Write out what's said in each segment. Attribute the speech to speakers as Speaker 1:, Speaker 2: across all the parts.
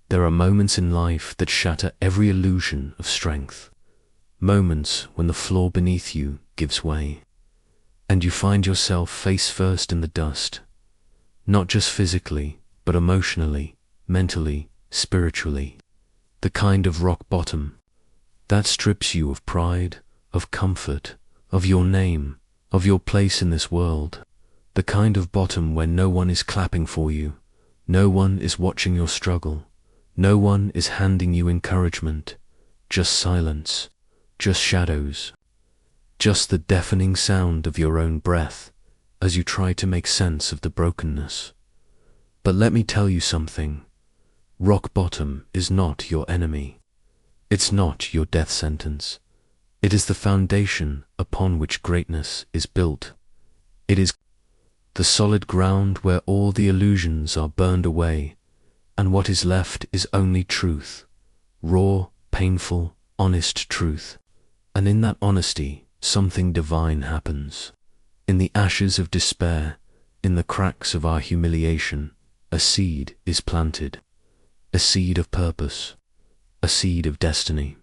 Speaker 1: There are moments in life that shatter every illusion of strength. Moments when the floor beneath you gives way, and you find yourself face first in the dust. Not just physically, but emotionally, mentally, spiritually. The kind of rock bottom that strips you of pride, of comfort, of your name, of your place in this world. The kind of bottom where no one is clapping for you, no one is watching your struggle, no one is handing you encouragement, just silence, just shadows, just the deafening sound of your own breath as you try to make sense of the brokenness. But let me tell you something. Rock bottom is not your enemy. It's not your death sentence. It is the foundation upon which greatness is built. It is the solid ground where all the illusions are burned away, and what is left is only truth, raw, painful, honest truth. And in that honesty, something divine happens. In the ashes of despair, in the cracks of our humiliation, a seed is planted. A seed of purpose, a seed of destiny.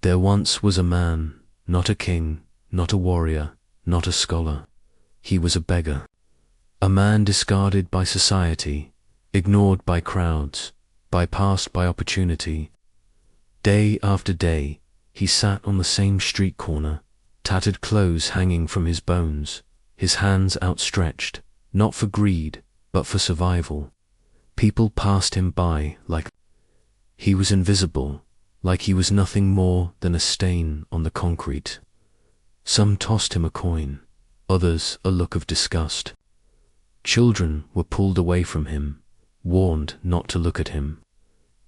Speaker 1: There once was a man, not a king, not a warrior, not a scholar. He was a beggar. A man discarded by society, ignored by crowds, bypassed by opportunity. Day after day, he sat on the same street corner, tattered clothes hanging from his bones, his hands outstretched, not for greed, but for survival. People passed him by like he was invisible, like he was nothing more than a stain on the concrete. Some tossed him a coin, others a look of disgust. Children were pulled away from him, warned not to look at him,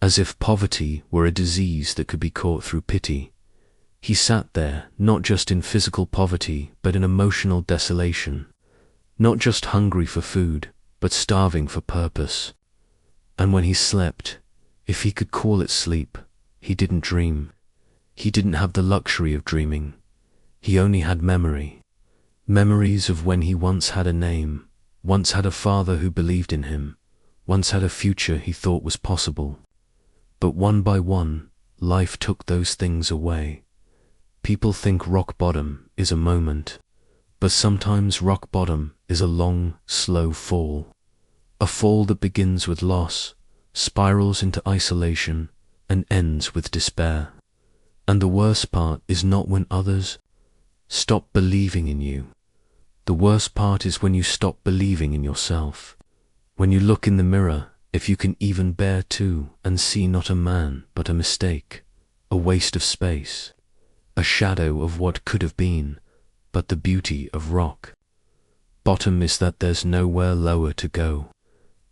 Speaker 1: as if poverty were a disease that could be caught through pity. He sat there, not just in physical poverty, but in emotional desolation, not just hungry for food, but starving for purpose. And when he slept, if he could call it sleep, he didn't dream. He didn't have the luxury of dreaming. He only had memory. Memories of when he once had a name, once had a father who believed in him, once had a future he thought was possible. But one by one, life took those things away. People think rock bottom is a moment, but sometimes rock bottom is a long, slow fall. A fall that begins with loss, spirals into isolation, and ends with despair. And the worst part is not when others stop believing in you. The worst part is when you stop believing in yourself. When you look in the mirror, if you can even bear to, and see not a man but a mistake, a waste of space, a shadow of what could have been, but the beauty of rock. Bottom is that there's nowhere lower to go.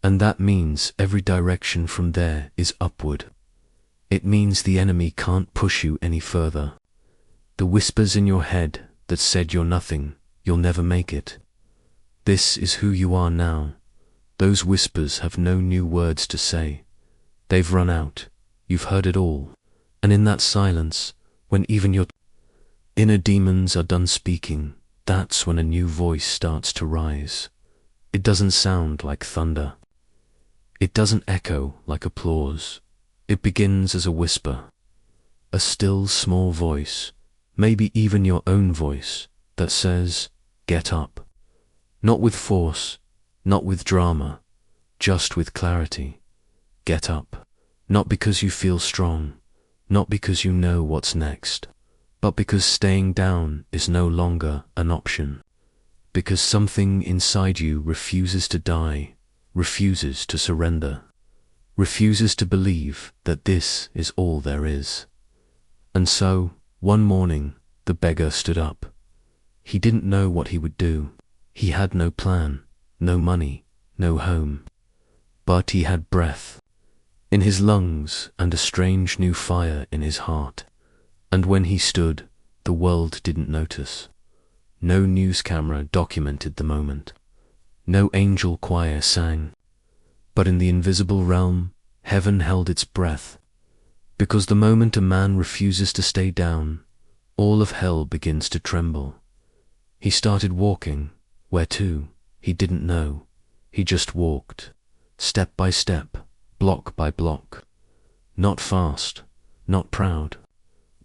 Speaker 1: And that means every direction from there is upward. It means the enemy can't push you any further. The whispers in your head that said you're nothing, you'll never make it. This is who you are now. Those whispers have no new words to say. They've run out. You've heard it all. And in that silence, when even your inner demons are done speaking, that's when a new voice starts to rise. It doesn't sound like thunder. It doesn't echo like applause. It begins as a whisper, a still small voice, maybe even your own voice, that says, get up. Not with force, not with drama, just with clarity. Get up. Not because you feel strong, not because you know what's next, but because staying down is no longer an option. Because something inside you refuses to die, refuses to surrender, refuses to believe that this is all there is. And so, one morning, the beggar stood up. He didn't know what he would do. He had no plan, no money, no home. But he had breath in his lungs and a strange new fire in his heart. And when he stood, the world didn't notice. No news camera documented the moment. No angel choir sang. But in the invisible realm, heaven held its breath. Because the moment a man refuses to stay down, all of hell begins to tremble. He started walking. Where to? He didn't know. He just walked, step by step, block by block, Not fast, not proud,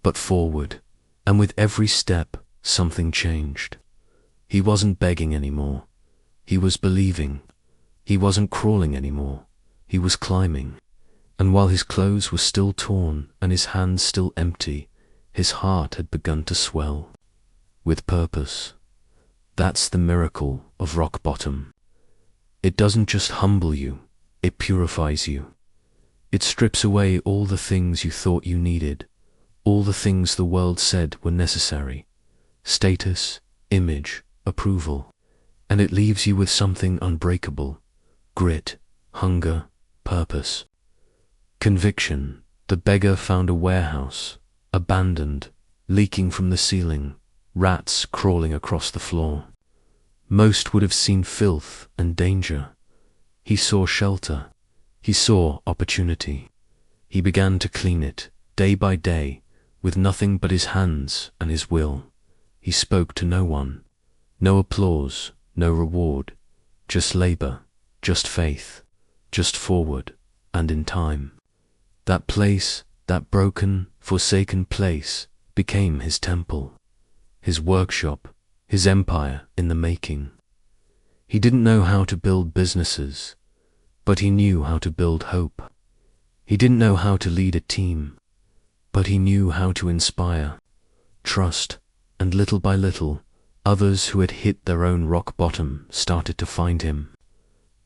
Speaker 1: but forward. And with every step, something changed. He wasn't begging anymore. He was believing. He wasn't crawling anymore. He was climbing. And while his clothes were still torn and his hands still empty, his heart had begun to swell with purpose. That's the miracle of rock bottom. It doesn't just humble you, it purifies you. It strips away all the things you thought you needed, all the things the world said were necessary, status, image, approval, and it leaves you with something unbreakable, grit, hunger, purpose. Conviction. The beggar found a warehouse, abandoned, leaking from the ceiling, rats crawling across the floor. Most would have seen filth and danger. He saw shelter. He saw opportunity. He began to clean it, day by day, with nothing but his hands and his will. He spoke to no one. No applause, no reward. Just labor, just faith, just forward, and in time. That place, that broken, forsaken place, became his temple, his workshop, his empire in the making. He didn't know how to build businesses, but he knew how to build hope. He didn't know how to lead a team, but he knew how to inspire, trust, and little by little, others who had hit their own rock bottom started to find him,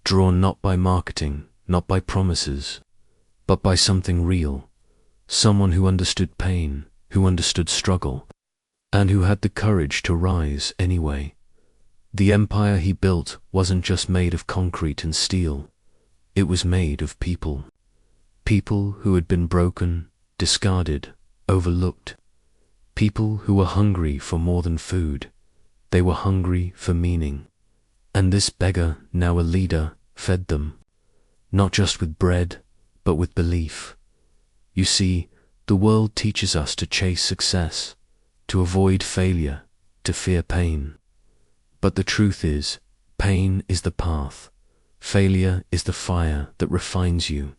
Speaker 1: drawn not by marketing, not by promises, but by something real, someone who understood pain, who understood struggle, and who had the courage to rise anyway. The empire he built wasn't just made of concrete and steel. It was made of people. People who had been broken, discarded, overlooked. People who were hungry for more than food. They were hungry for meaning. And this beggar, now a leader, fed them, not just with bread, but with belief. You see, the world teaches us to chase success, to avoid failure, to fear pain. But the truth is, pain is the path, failure is the fire that refines you,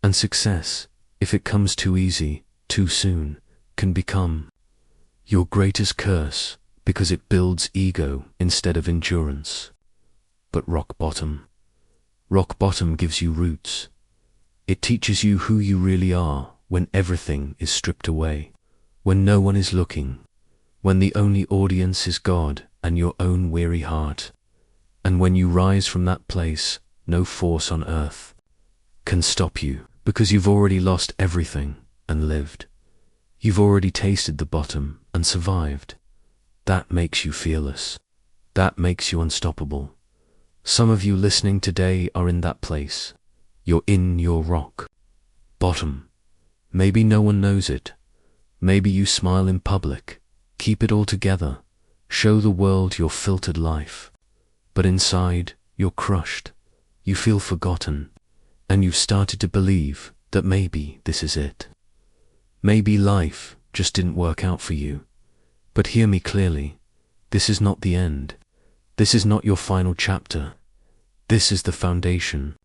Speaker 1: and success, if it comes too easy, too soon, can become your greatest curse because it builds ego instead of endurance. But rock bottom gives you roots. It teaches you who you really are when everything is stripped away, when no one is looking, when the only audience is God and your own weary heart. And when you rise from that place, no force on earth can stop you, because you've already lost everything and lived. You've already tasted the bottom and survived. That makes you fearless. That makes you unstoppable. Some of you listening today are in that place. You're in your rock bottom. Maybe no one knows it. Maybe you smile in public, keep it all together, show the world your filtered life. But inside, you're crushed. You feel forgotten, and you've started to believe that maybe this is it. Maybe life just didn't work out for you. But hear me clearly. This is not the end. This is not your final chapter. This is the foundation.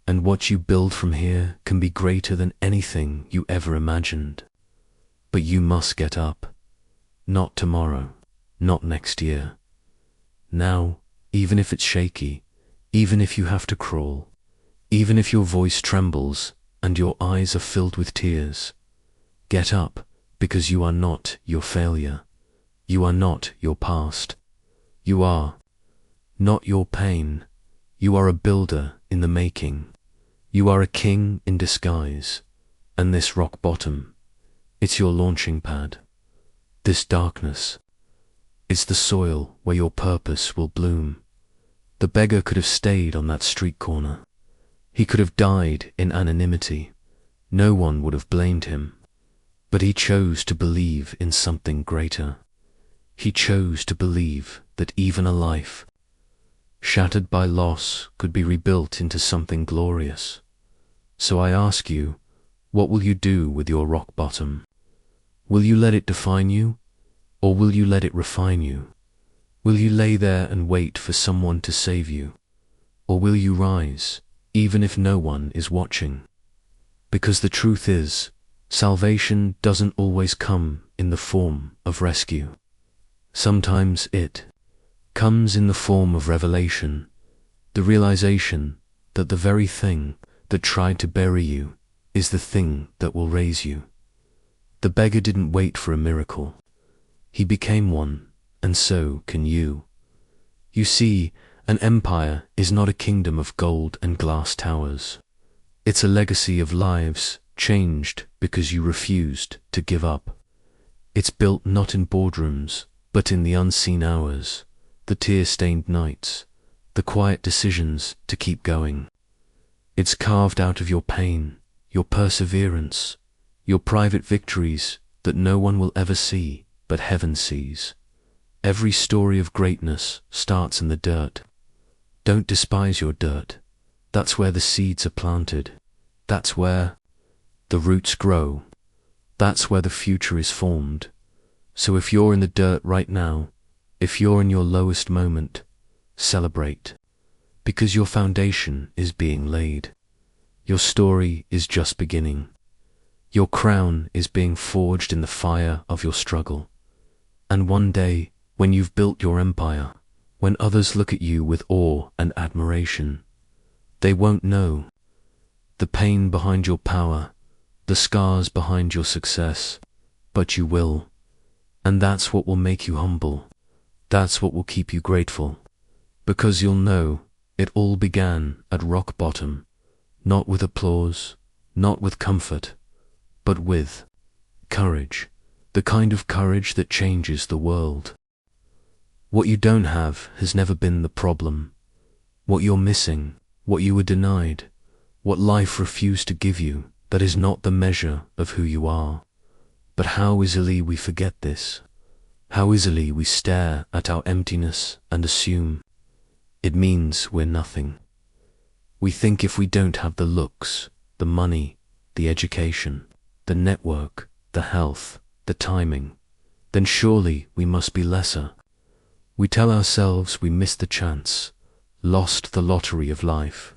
Speaker 1: And what you build from here can be greater than anything you ever imagined. But you must get up. Not tomorrow, not next year. Now, even if it's shaky, even if you have to crawl, even if your voice trembles and your eyes are filled with tears, get up, because you are not your failure. You are not your past. You are not your pain. You are a builder in the making. You are a king in disguise, and this rock bottom, it's your launching pad. This darkness, it's the soil where your purpose will bloom. The beggar could have stayed on that street corner. He could have died in anonymity. No one would have blamed him. But he chose to believe in something greater. He chose to believe that even a life shattered by loss could be rebuilt into something glorious. So I ask you, what will you do with your rock bottom? Will you let it define you, or will you let it refine you? Will you lay there and wait for someone to save you, or will you rise, even if no one is watching? Because the truth is, salvation doesn't always come in the form of rescue. Sometimes it comes in the form of revelation, the realization that the very thing that tried to bury you is the thing that will raise you. The beggar didn't wait for a miracle. He became one, and so can you. You see, an empire is not a kingdom of gold and glass towers. It's a legacy of lives changed because you refused to give up. It's built not in boardrooms, but in the unseen hours, the tear-stained nights, the quiet decisions to keep going. It's carved out of your pain, your perseverance, your private victories that no one will ever see, but heaven sees. Every story of greatness starts in the dirt. Don't despise your dirt. That's where the seeds are planted. That's where the roots grow. That's where the future is formed. So if you're in the dirt right now, if you're in your lowest moment, celebrate. Because your foundation is being laid. Your story is just beginning. Your crown is being forged in the fire of your struggle. And one day, when you've built your empire, when others look at you with awe and admiration, they won't know the pain behind your power, the scars behind your success, but you will. And that's what will make you humble. That's what will keep you grateful. Because you'll know it all began at rock bottom, not with applause, not with comfort, but with courage, the kind of courage that changes the world. What you don't have has never been the problem. What you're missing, what you were denied, what life refused to give you, that is not the measure of who you are. But how easily we forget this. How easily we stare at our emptiness and assume it means we're nothing. We think if we don't have the looks, the money, the education, the network, the health, the timing, then surely we must be lesser. We tell ourselves we missed the chance, lost the lottery of life,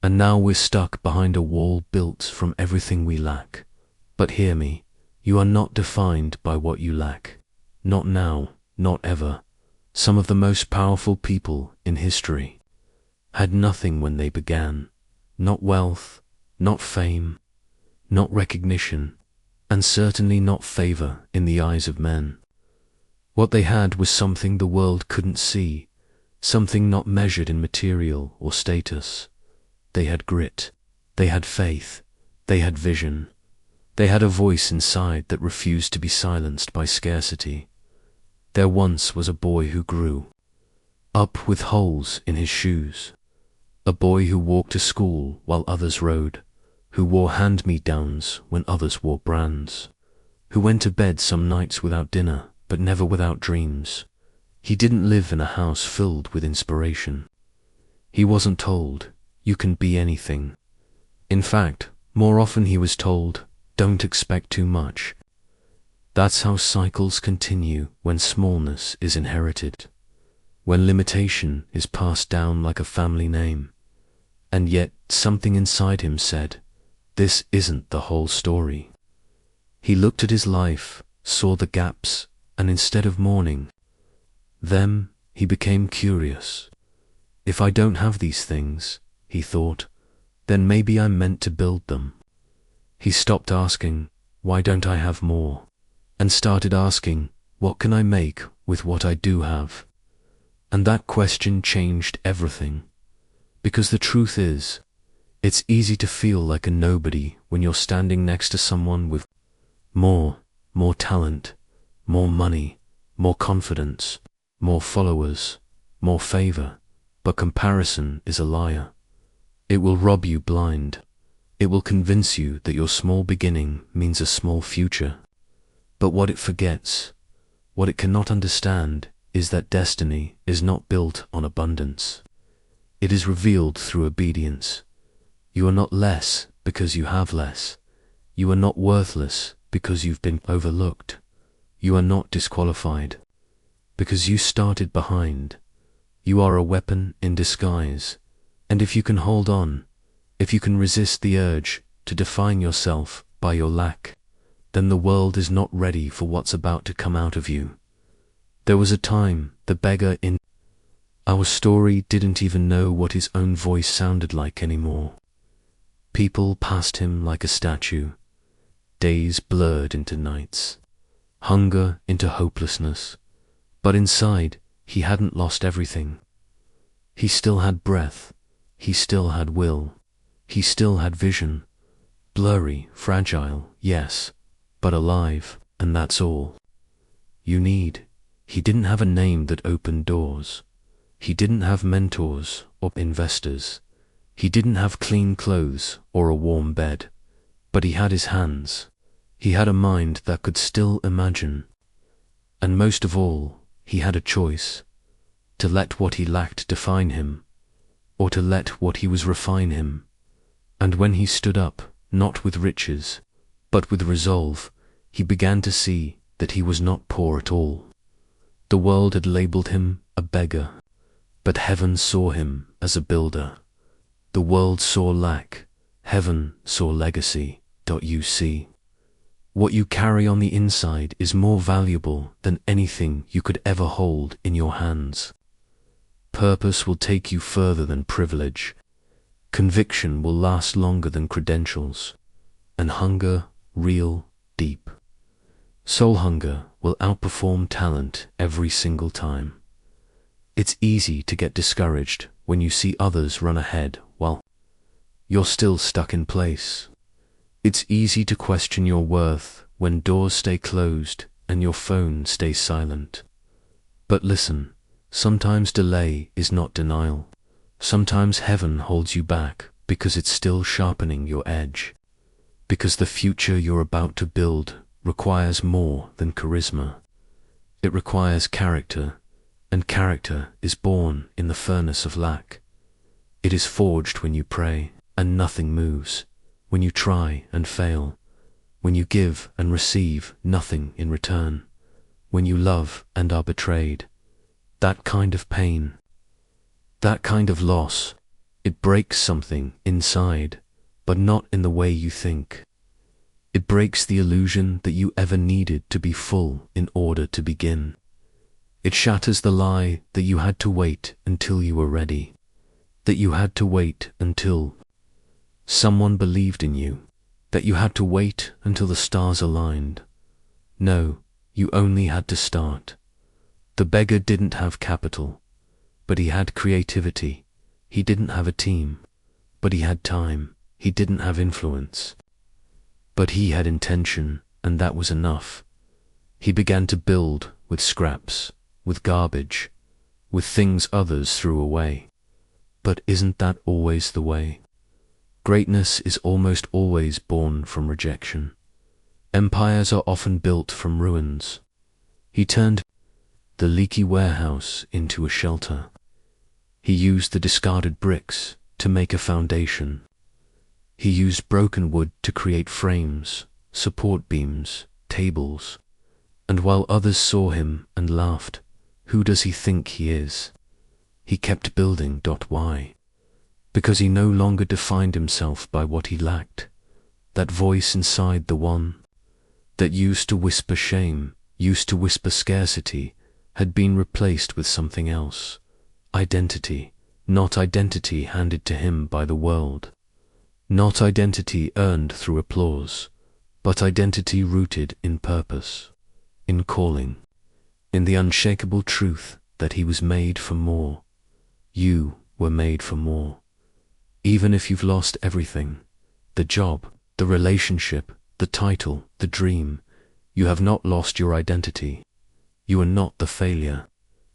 Speaker 1: and now we're stuck behind a wall built from everything we lack. But hear me, you are not defined by what you lack. Not now, not ever. Some of the most powerful people in history had nothing when they began. Not wealth, not fame, not recognition, and certainly not favor in the eyes of men. What they had was something the world couldn't see, something not measured in material or status. They had grit, they had faith, they had vision. They had a voice inside that refused to be silenced by scarcity. There once was a boy who grew up with holes in his shoes, a boy who walked to school while others rode, who wore hand-me-downs when others wore brands, who went to bed some nights without dinner, but never without dreams. He didn't live in a house filled with inspiration. He wasn't told, you can be anything. In fact, more often he was told, don't expect too much. That's how cycles continue when smallness is inherited, when limitation is passed down like a family name. And yet something inside him said, this isn't the whole story. He looked at his life, saw the gaps, and instead of mourning them, he became curious. If I don't have these things, he thought, then maybe I'm meant to build them. He stopped asking, why don't I have more? And started asking, what can I make with what I do have? And that question changed everything. Because the truth is, it's easy to feel like a nobody when you're standing next to someone with more talent, more money, more confidence, more followers, more favor. But comparison is a liar. It will rob you blind. It will convince you that your small beginning means a small future. But what it forgets, what it cannot understand, is that destiny is not built on abundance. It is revealed through obedience. You are not less because you have less. You are not worthless because you've been overlooked. You are not disqualified because you started behind. You are a weapon in disguise. And if you can hold on, if you can resist the urge to define yourself by your lack, then the world is not ready for what's about to come out of you. There was a time the beggar in our story didn't even know what his own voice sounded like anymore. People passed him like a statue. Days blurred into nights, hunger into hopelessness, but inside he hadn't lost everything. He still had breath, he still had will, he still had vision. Blurry, fragile, yes, but alive, and that's all you need. He didn't have a name that opened doors. He didn't have mentors or investors. He didn't have clean clothes or a warm bed, but he had his hands. He had a mind that could still imagine. And most of all, he had a choice: to let what he lacked define him, or to let what he was refine him. And when he stood up, not with riches, but with resolve, he began to see that he was not poor at all. The world had labeled him a beggar, but heaven saw him as a builder. The world saw lack, heaven saw legacy. You see, what you carry on the inside is more valuable than anything you could ever hold in your hands. Purpose will take you further than privilege. Conviction will last longer than credentials. And hunger, real, deep. Soul hunger will outperform talent every single time. It's easy to get discouraged when you see others run ahead while you're still stuck in place. It's easy to question your worth when doors stay closed and your phone stays silent. But listen, sometimes delay is not denial. Sometimes heaven holds you back because it's still sharpening your edge. Because the future you're about to build requires more than charisma. It requires character, and character is born in the furnace of lack. It is forged when you pray and nothing moves, when you try and fail, when you give and receive nothing in return, when you love and are betrayed. That kind of pain, that kind of loss, it breaks something inside, but not in the way you think. It breaks the illusion that you ever needed to be full in order to begin. It shatters the lie that you had to wait until you were ready, that you had to wait until someone believed in you, that you had to wait until the stars aligned. No, you only had to start. The beggar didn't have capital, but he had creativity. He didn't have a team, but he had time. He didn't have influence, but he had intention, and that was enough. He began to build with scraps, with garbage, with things others threw away. But isn't that always the way? Greatness is almost always born from rejection. Empires are often built from ruins. He turned the leaky warehouse into a shelter. He used the discarded bricks to make a foundation. He used broken wood to create frames, support beams, tables. And while others saw him and laughed, who does he think he is? He kept building. Why? Because he no longer defined himself by what he lacked. That voice inside, the one that used to whisper shame, used to whisper scarcity, had been replaced with something else. Identity. Not identity handed to him by the world. Not identity earned through applause, but identity rooted in purpose, in calling, in the unshakable truth that he was made for more. You were made for more. Even if you've lost everything, the job, the relationship, the title, the dream, you have not lost your identity. You are not the failure.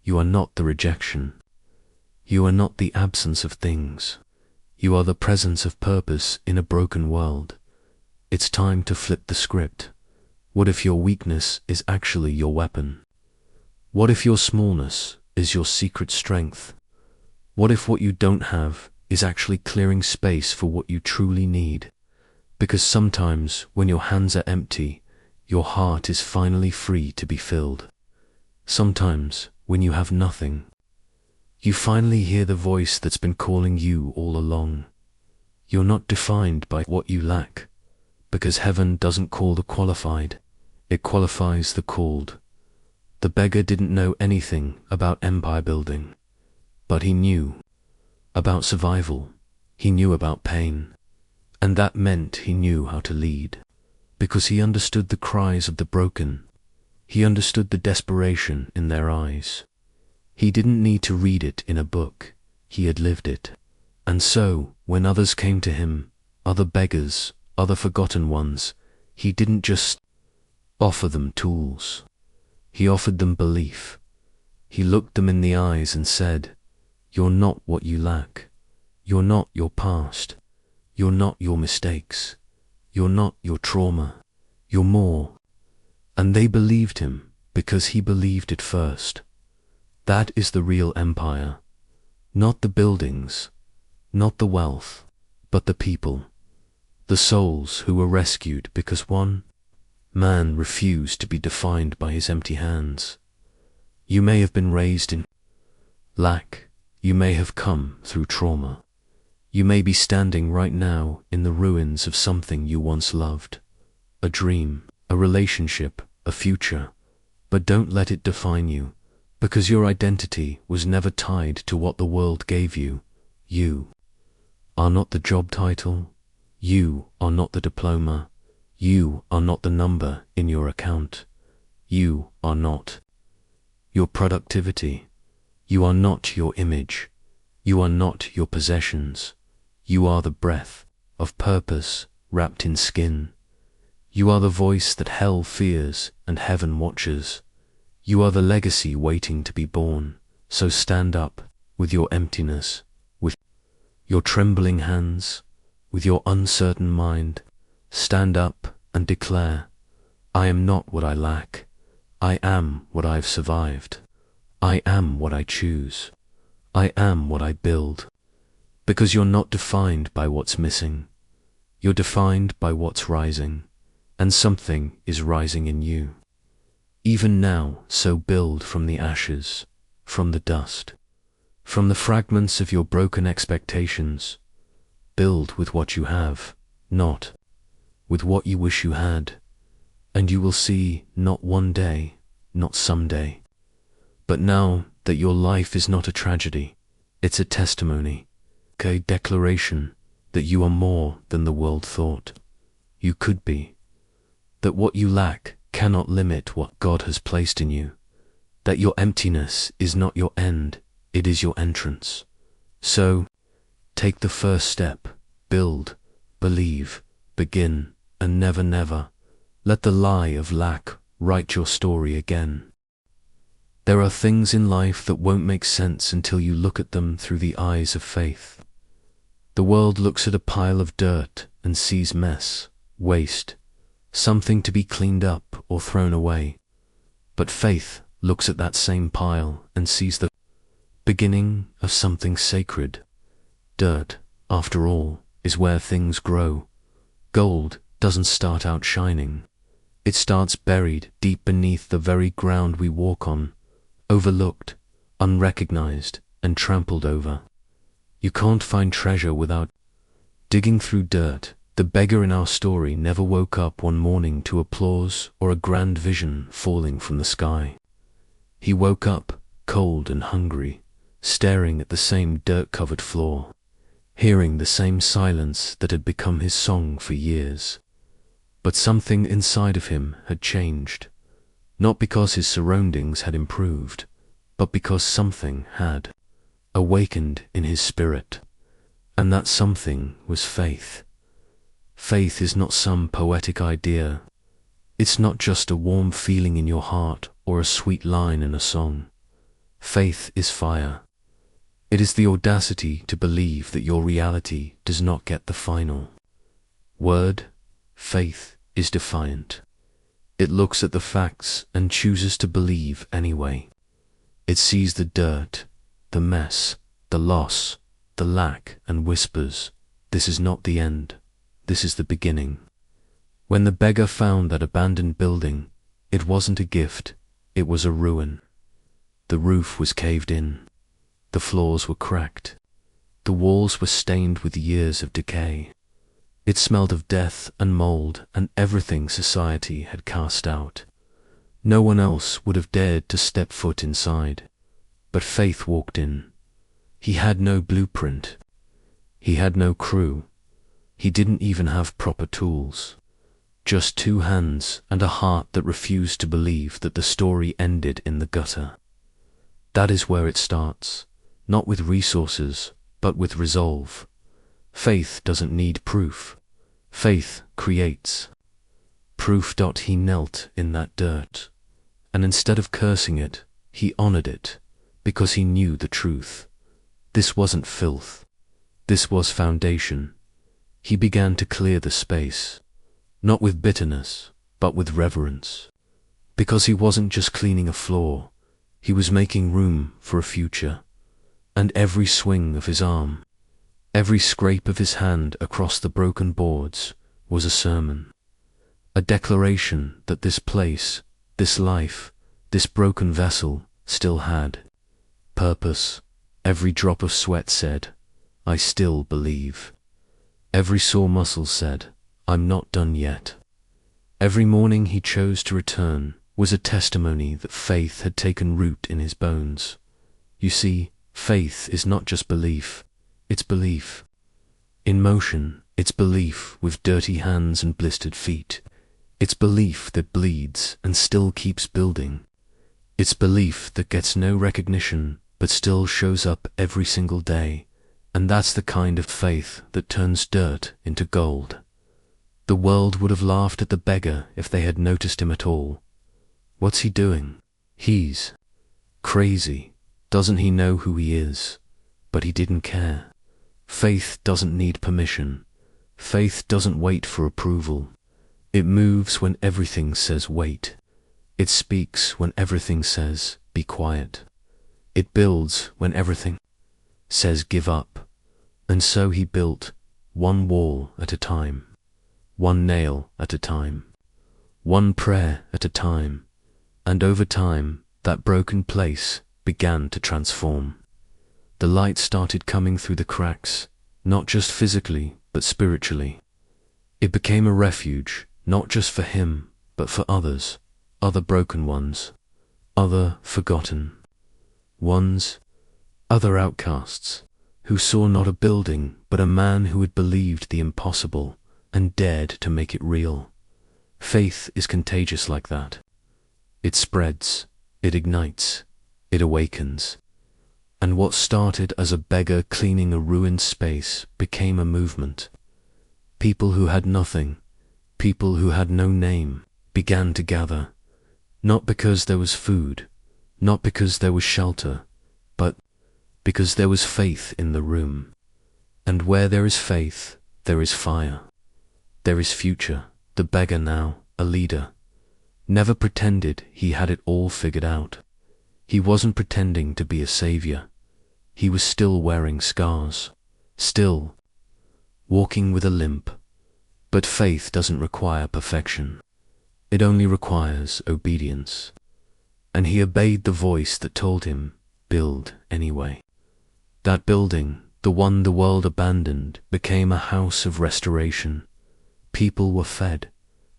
Speaker 1: You are not the rejection. You are not the absence of things. You are the presence of purpose in a broken world. It's time to flip the script. What if your weakness is actually your weapon? What if your smallness is your secret strength? What if what you don't have is actually clearing space for what you truly need? Because sometimes when your hands are empty, your heart is finally free to be filled. Sometimes when you have nothing, you finally hear the voice that's been calling you all along. You're not defined by what you lack. because heaven doesn't call the qualified, it qualifies the called. The beggar didn't know anything about empire building, but he knew about survival, he knew about pain, and that meant he knew how to lead, because he understood the cries of the broken, he understood the desperation in their eyes. He didn't need to read it in a book, he had lived it. And so, when others came to him, other beggars, other forgotten ones, he didn't just offer them tools. He offered them belief. He looked them in the eyes and said, "You're not what you lack. You're not your past. You're not your mistakes. You're not your trauma. You're more." And they believed him because he believed it first. That is the real empire. Not the buildings, not the wealth, but the people. The souls who were rescued because one man refused to be defined by his empty hands. You may have been raised in lack. You may have come through trauma. You may be standing right now in the ruins of something you once loved. A dream, a relationship, a future. But don't let it define you, because your identity was never tied to what the world gave you. You are not the job title. You are not the diploma. You are not the number in your account. You are not your productivity. You are not your image. You are not your possessions. You are the breath of purpose wrapped in skin. You are the voice that hell fears and heaven watches. You are the legacy waiting to be born. So stand up with your emptiness, with your trembling hands, with your uncertain mind. Stand up and declare, "I am not what I lack. I am what I've survived. I am what I choose. I am what I build." Because you're not defined by what's missing. You're defined by what's rising, and something is rising in you. Even now, so build from the ashes, from the dust, from the fragments of your broken expectations. Build with what you have, not with what you wish you had, and you will see not one day, not someday, but now that your life is not a tragedy, it's a testimony, a declaration that you are more than the world thought you could be, that what you lack cannot limit what God has placed in you, that your emptiness is not your end, it is your entrance. So, take the first step, build, believe, begin, and never, never let the lie of lack write your story again. There are things in life that won't make sense until you look at them through the eyes of faith. The world looks at a pile of dirt and sees mess, waste, something to be cleaned up or thrown away. But faith looks at that same pile and sees the beginning of something sacred. Dirt, after all, is where things grow. Gold doesn't start out shining. It starts buried deep beneath the very ground we walk on, overlooked, unrecognized, and trampled over. You can't find treasure without digging through dirt. The beggar in our story never woke up one morning to applause or a grand vision falling from the sky. He woke up cold and hungry, staring at the same dirt-covered floor, hearing the same silence that had become his song for years. But something inside of him had changed, not because his surroundings had improved, but because something had awakened in his spirit, and that something was faith. Faith is not some poetic idea. It's not just a warm feeling in your heart or a sweet line in a song. Faith is fire. It is the audacity to believe that your reality does not get the final word. Faith is defiant. It looks at the facts and chooses to believe anyway. It sees the dirt, the mess, the loss, the lack, and whispers, "This is not the end. This is the beginning." When the beggar found that abandoned building, it wasn't a gift, it was a ruin. The roof was caved in. The floors were cracked. The walls were stained with years of decay. It smelled of death and mold and everything society had cast out. No one else would have dared to step foot inside. But Faith walked in. He had no blueprint. He had no crew. He didn't even have proper tools. Just 2 hands and a heart that refused to believe that the story ended in the gutter. That is where it starts, not with resources, but with resolve. Faith doesn't need proof. Faith creates. Proof. He knelt in that dirt, and instead of cursing it, he honored it, because he knew the truth. This wasn't filth. This was foundation. He began to clear the space, not with bitterness, but with reverence. Because he wasn't just cleaning a floor, he was making room for a future. And every swing of his arm, every scrape of his hand across the broken boards was a sermon. A declaration that this place, this life, this broken vessel still had purpose. Every drop of sweat said, I still believe. Every sore muscle said, I'm not done yet. Every morning he chose to return was a testimony that faith had taken root in his bones. You see, faith is not just belief, it's belief. In motion, it's belief with dirty hands and blistered feet. It's belief that bleeds and still keeps building. It's belief that gets no recognition but still shows up every single day. And that's the kind of faith that turns dirt into gold. The world would have laughed at the beggar if they had noticed him at all. What's he doing? He's crazy. Doesn't he know who he is? But he didn't care. Faith doesn't need permission. Faith doesn't wait for approval. It moves when everything says wait. It speaks when everything says be quiet. It builds when everything says give up. And so he built, one wall at a time, one nail at a time, one prayer at a time, and over time that broken place began to transform. The light started coming through the cracks, not just physically, but spiritually. It became a refuge, not just for him, but for others, other broken ones, other forgotten ones, other outcasts, who saw not a building, but a man who had believed the impossible and dared to make it real. Faith is contagious like that. It spreads, it ignites, it awakens. And what started as a beggar cleaning a ruined space became a movement. People who had nothing, people who had no name, began to gather, not because there was food, not because there was shelter, but because there was faith in the room. And where there is faith, there is fire. There is future. The beggar now, a leader, never pretended he had it all figured out. He wasn't pretending to be a savior. He was still wearing scars, still walking with a limp. But faith doesn't require perfection. It only requires obedience. And he obeyed the voice that told him, build anyway. That building, the one the world abandoned, became a house of restoration. People were fed,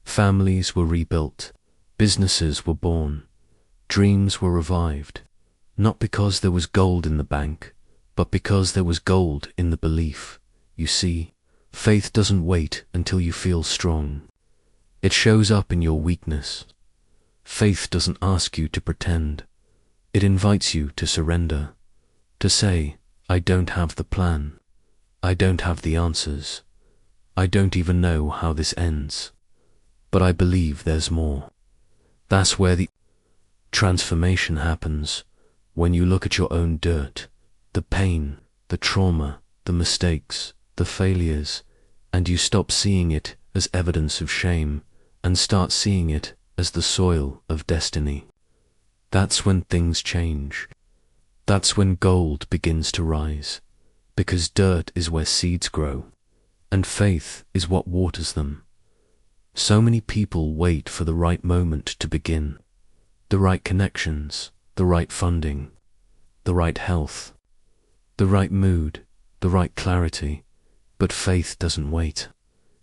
Speaker 1: families were rebuilt, businesses were born, dreams were revived, not because there was gold in the bank, but because there was gold in the belief. You see, faith doesn't wait until you feel strong. It shows up in your weakness. Faith doesn't ask you to pretend. It invites you to surrender, to say, I don't have the plan. I don't have the answers. I don't even know how this ends. But I believe there's more. That's where the transformation happens, when you look at your own dirt, the pain, the trauma, the mistakes, the failures, and you stop seeing it as evidence of shame and start seeing it as the soil of destiny. That's when things change. That's when gold begins to rise, because dirt is where seeds grow, and faith is what waters them. So many people wait for the right moment to begin, the right connections, the right funding, the right health, the right mood, the right clarity, but faith doesn't wait.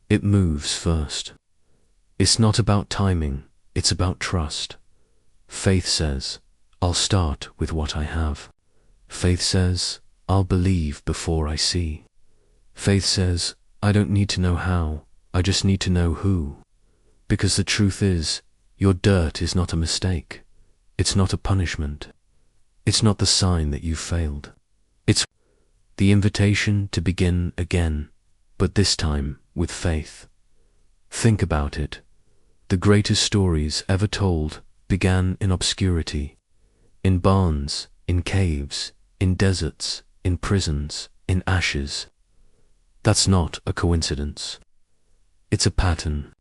Speaker 1: It moves first. It's not about timing, it's about trust. Faith says, I'll start with what I have. Faith says, I'll believe before I see. Faith says, I don't need to know how, I just need to know who. Because the truth is, your dirt is not a mistake. It's not a punishment. It's not the sign that you've failed. It's the invitation to begin again, but this time with faith. Think about it. The greatest stories ever told began in obscurity, in barns, in caves, in deserts, in prisons, in ashes. That's not a coincidence. It's a pattern.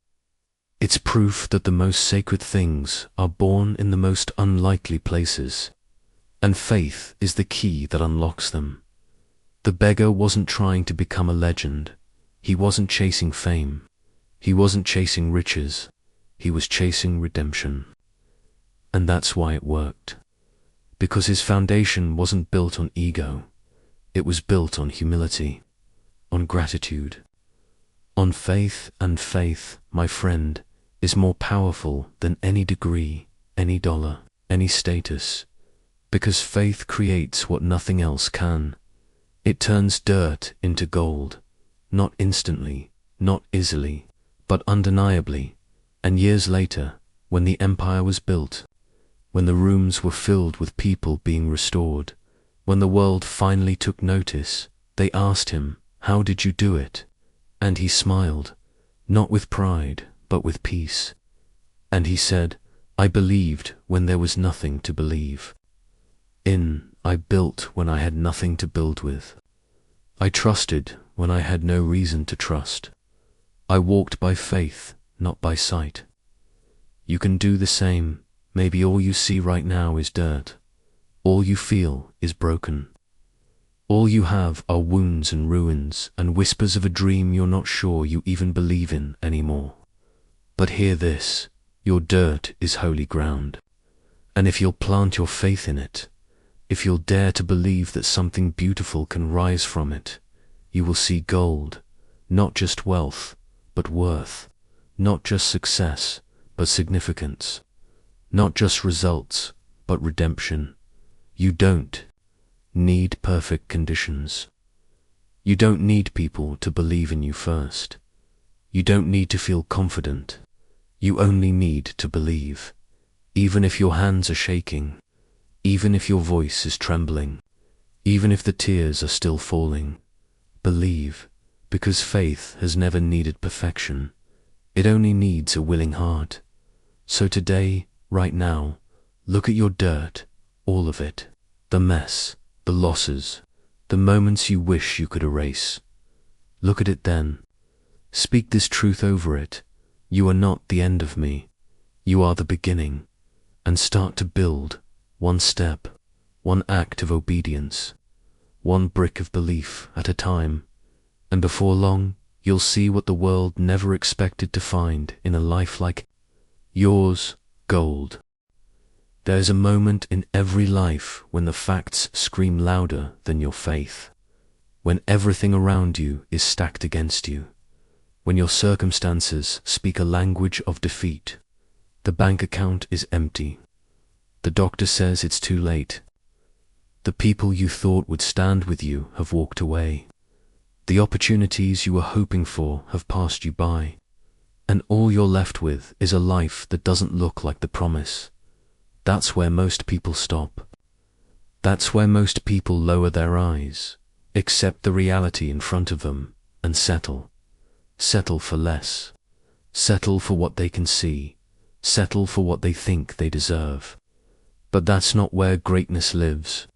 Speaker 1: It's proof that the most sacred things are born in the most unlikely places, and faith is the key that unlocks them. The beggar wasn't trying to become a legend. He wasn't chasing fame. He wasn't chasing riches. He was chasing redemption. And that's why it worked. Because his foundation wasn't built on ego. It was built on humility, on gratitude, on faith, and faith, my friend, is more powerful than any degree, any dollar, any status, because faith creates what nothing else can. It turns dirt into gold, not instantly, not easily, but undeniably. And years later, when the empire was built, when the rooms were filled with people being restored, when the world finally took notice, they asked him, how did you do it? And he smiled, not with pride, but with peace. And he said, I believed when there was nothing to believe in. I built when I had nothing to build with. I trusted when I had no reason to trust. I walked by faith, not by sight. You can do the same. Maybe all you see right now is dirt. All you feel is broken. All you have are wounds and ruins and whispers of a dream you're not sure you even believe in anymore. But hear this, your dirt is holy ground. And if you'll plant your faith in it, if you'll dare to believe that something beautiful can rise from it, you will see gold, not just wealth, but worth, not just success, but significance, not just results, but redemption. You don't need perfect conditions. You don't need people to believe in you first. You don't need to feel confident. You only need to believe, even if your hands are shaking, even if your voice is trembling, even if the tears are still falling. Believe, because faith has never needed perfection. It only needs a willing heart. So today, right now, look at your dirt, all of it, the mess, the losses, the moments you wish you could erase. Look at it then. Speak this truth over it. You are not the end of me. You are the beginning. And start to build, one step, one act of obedience, one brick of belief at a time. And before long, you'll see what the world never expected to find in a life like yours, gold. There's a moment in every life when the facts scream louder than your faith, when everything around you is stacked against you, when your circumstances speak a language of defeat. The bank account is empty. The doctor says it's too late. The people you thought would stand with you have walked away. The opportunities you were hoping for have passed you by. And all you're left with is a life that doesn't look like the promise. That's where most people stop. That's where most people lower their eyes, accept the reality in front of them, and settle. Settle for less. Settle for what they can see. Settle for what they think they deserve. But that's not where greatness lives.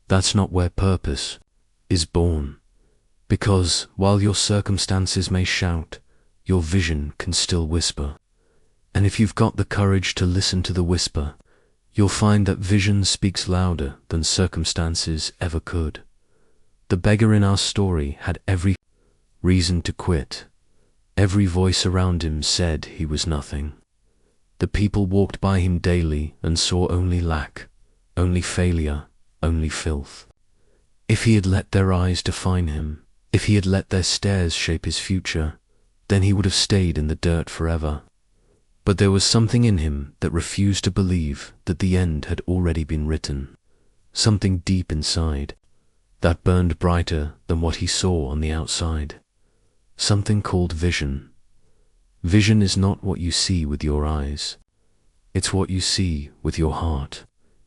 Speaker 1: That's not where purpose is born. Because while your circumstances may shout, your vision can still whisper. And if you've got the courage to listen to the whisper, you'll find that vision speaks louder than circumstances ever could. The beggar in our story had every reason to quit. Every voice around him said he was nothing. The people walked by him daily and saw only lack, only failure, only filth. If he had let their eyes define him, if he had let their stares shape his future, then he would have stayed in the dirt forever. But there was something in him that refused to believe that the end had already been written. Something deep inside that burned brighter than what he saw on the outside. Something called vision. Vision is not what you see with your eyes. It's what you see with your heart.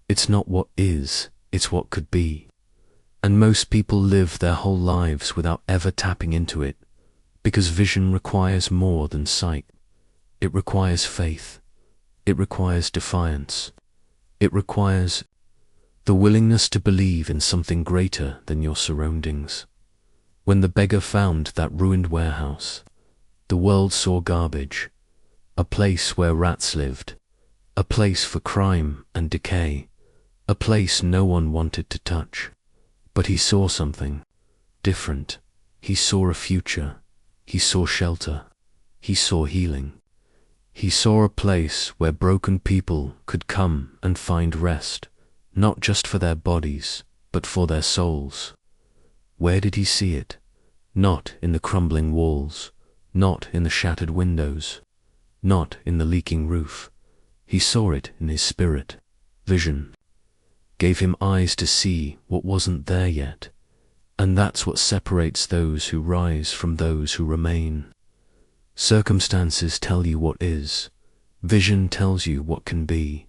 Speaker 1: It's not what is, it's what could be. And most people live their whole lives without ever tapping into it, because vision requires more than sight. It requires faith. It requires defiance. It requires the willingness to believe in something greater than your surroundings. When the beggar found that ruined warehouse, the world saw garbage, a place where rats lived, a place for crime and decay, a place no one wanted to touch. But he saw something different. He saw a future. He saw shelter. He saw healing. He saw a place where broken people could come and find rest, not just for their bodies, but for their souls. Where did he see it? Not in the crumbling walls, not in the shattered windows, not in the leaking roof. He saw it in his spirit. Vision gave him eyes to see what wasn't there yet, and that's what separates those who rise from those who remain. Circumstances tell you what is. Vision tells you what can be.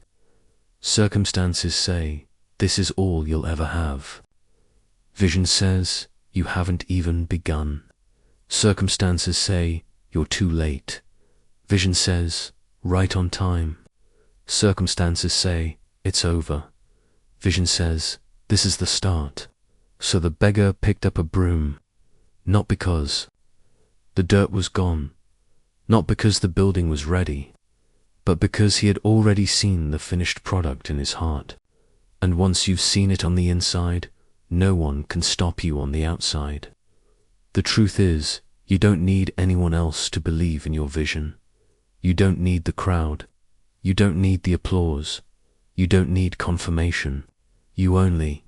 Speaker 1: Circumstances say, this is all you'll ever have. Vision says, you haven't even begun. Circumstances say, you're too late. Vision says, right on time. Circumstances say, it's over. Vision says, this is the start. So the beggar picked up a broom, not because the dirt was gone, not because the building was ready, but because he had already seen the finished product in his heart. And once you've seen it on the inside, no one can stop you on the outside. The truth is, you don't need anyone else to believe in your vision. You don't need the crowd. You don't need the applause. You don't need confirmation. You only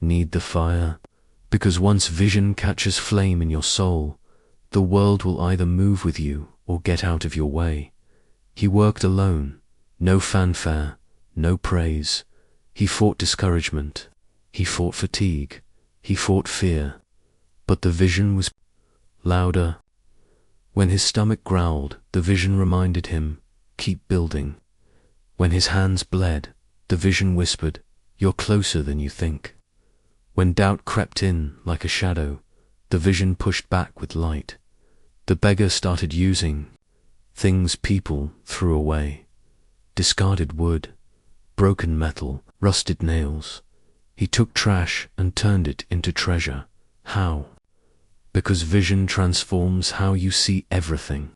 Speaker 1: need the fire. Because once vision catches flame in your soul, the world will either move with you or get out of your way. He worked alone, no fanfare, no praise. He fought discouragement. He fought fatigue. He fought fear. But the vision was louder. When his stomach growled, the vision reminded him, keep building. When his hands bled, the vision whispered, you're closer than you think. When doubt crept in like a shadow, the vision pushed back with light. The beggar started using things people threw away. Discarded wood, broken metal, rusted nails. He took trash and turned it into treasure. How? Because vision transforms how you see everything.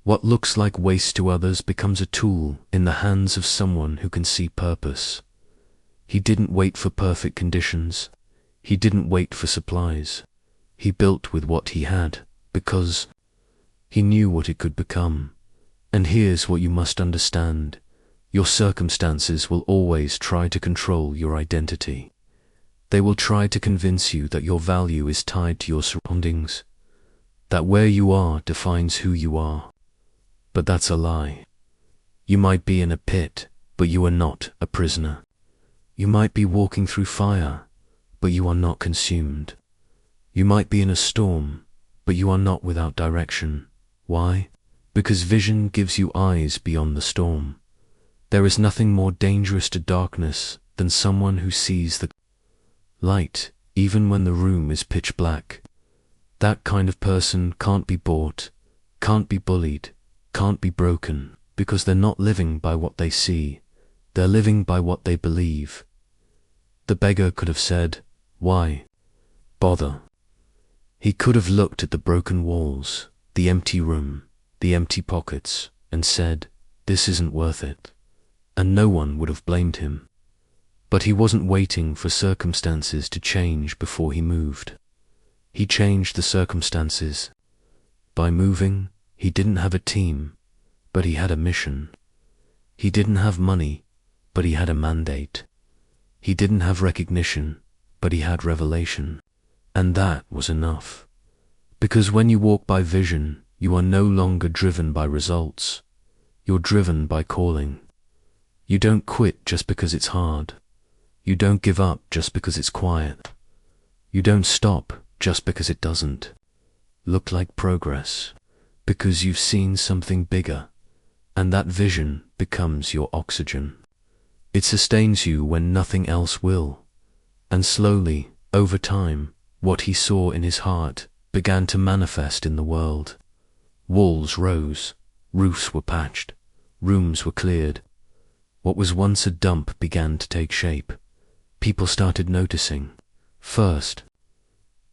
Speaker 1: What looks like waste to others becomes a tool in the hands of someone who can see purpose. He didn't wait for perfect conditions. He didn't wait for supplies. He built with what he had, because he knew what it could become. And here's what you must understand. Your circumstances will always try to control your identity. They will try to convince you that your value is tied to your surroundings, that where you are defines who you are. But that's a lie. You might be in a pit, but you are not a prisoner. You might be walking through fire, but you are not consumed. You might be in a storm, but you are not without direction. Why? Because vision gives you eyes beyond the storm. There is nothing more dangerous to darkness than someone who sees the light, even when the room is pitch black. That kind of person can't be bought, can't be bullied, can't be broken, because they're not living by what they see. They're living by what they believe. The beggar could have said, why bother? He could have looked at the broken walls, the empty room, the empty pockets, and said, this isn't worth it. And no one would have blamed him. But he wasn't waiting for circumstances to change before he moved. He changed the circumstances. By moving, he didn't have a team, but he had a mission. He didn't have money, but he had a mandate. He didn't have recognition, but he had revelation. And that was enough. Because when you walk by vision, you are no longer driven by results. You're driven by calling. You don't quit just because it's hard. You don't give up just because it's quiet. You don't stop just because it doesn't look like progress, because you've seen something bigger, and that vision becomes your oxygen. It sustains you when nothing else will. And slowly, over time, what he saw in his heart began to manifest in the world. Walls rose, roofs were patched, rooms were cleared. What was once a dump began to take shape. People started noticing. First,